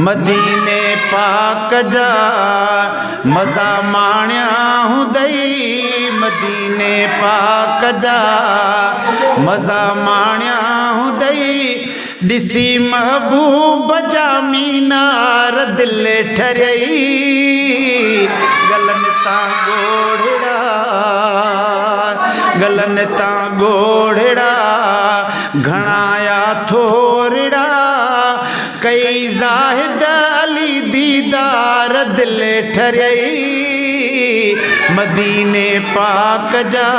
मदीने पाक जा मज़ा माण्या हुंदई मदीने पाक जा मज़ा माण्या हुंदई ॾिसी महबूब जा मीनार दिल ठरियई गलन तां ॻोढ़ड़ा घणाया थोरड़ा कई ज़ाहिद अली दीदार दिल ठरियई मदीने पाक जा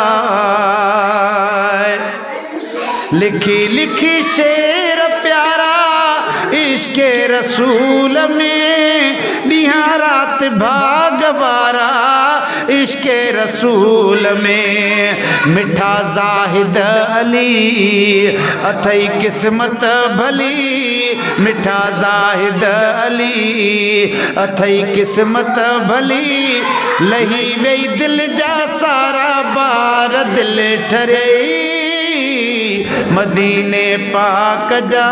लिखी लिखी शेर प्यारा इश्क़े रसूल में ॾींहं रात भागवारा इश्क़े रसूल में मिठा ज़ाहिद अली अथई किस्मत भली मिठा ज़ाहिद अली अथई किस्मत भली लही वही दिल जा सारा बार दिल ठरियई मदीने पाक जा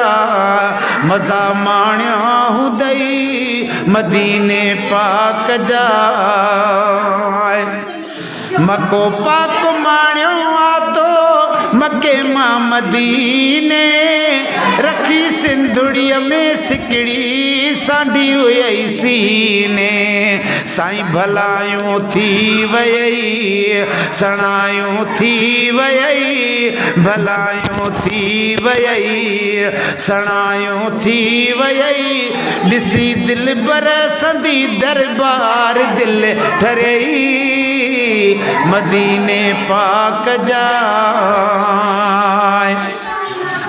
मज़ा माण्या हुंदई मदीने पाक जा मको पाक माण्यो आतो मके मां मदीने रखी सिंधुड़ीअ में सिकड़ी सांडी हुई सीने साईं भलायूं थी वयई सणायूं थी वयई भलायूं थी वयई सणायूं थी वयई ॾिसी दिल बरसंदी दरबार दिल ठरियई मदीने पाक जा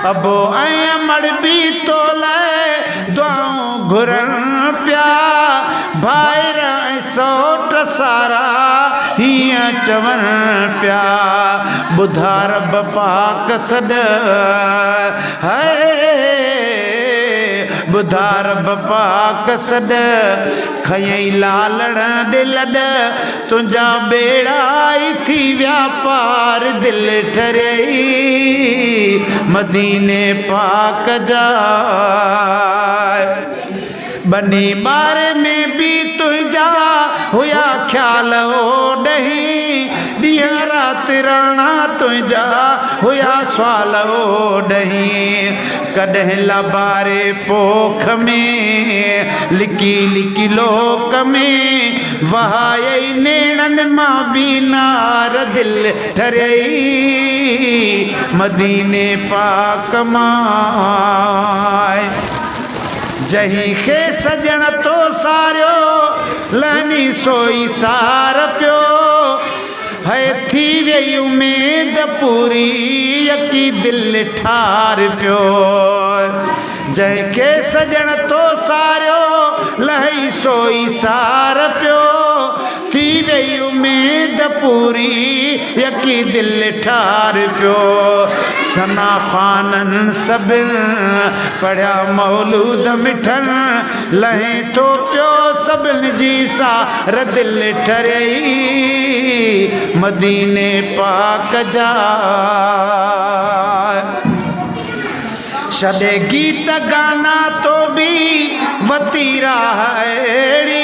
अबो अमड़ भी तोले दुआऊं घुरन प्या भाईर सौट सारा हियां चवन प्या बुधा रब पाक सद है बुधा रब पाक सद खयई लालण दिल तुंजा बेड़ा थी व्यापार दिल ठरियई मदीने पाक जा बनी बारे में भी तुझा हुया ख्याल ओडही ॾींहं रात राणा तुझा हुया सवाल ओडही कॾहिं लबारे पोख में लिकी लिकी लोक में वहायई नेणन मां बीनार दिल ठरियई मदीने पाक मां जही खे सजण तो सारियो लहनी सोई सार पियो है थी वही उम्मीद पूरी यकी दिल ठार पियो जंहिंखे सजण तो सारियो लही सोई सार पियो थी वही उम्मीद पूरी यकी दिल ठार पियो सना ख़ानन सभिन पढ़िया मौलूद मिठन लहे तो पियो सभिन जी सार दिल ठरियई मदीने पाक जा छॾे गीत गाना तो भी वतीरा अहिड़ी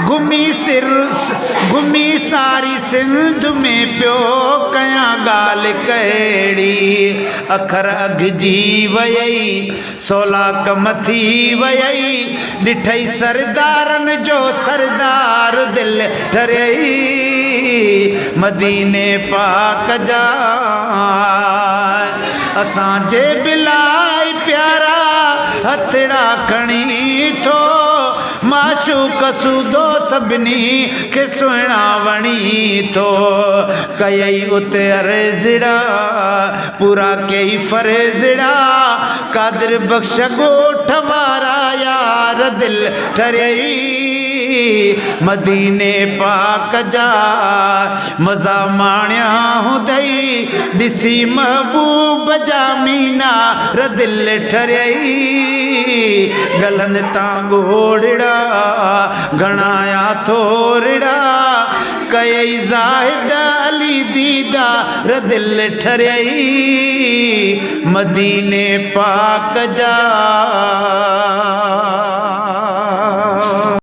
घुमी सारी सिंध में पियो कया ॻाल्हि कहिड़ी अखर अघिजी वयई सोला कम थी वयई ॾिठई सरदारन जो सरदार दिल ठरियई मदीने पाक जा असांजे बिलाई प्यारा हथड़ा खणी थो माशूक सूदो सभिनी खे सुहिणा वणी थो कयई उते अर्ज़ड़ा पूरा कई फर्ज़ड़ा कादिर बख्श ॻोठ वारा यार दिल ठरियई मदीने पाक जा मज़ा माण्या हुंदई ॾिसी महबूब जा मीनार दिल ठरियई गलन तां ॻोढ़ड़ा घणाया थोरड़ा कयई ज़ाहिद अली दीदार दिल ठरियई मदीने पाक जा।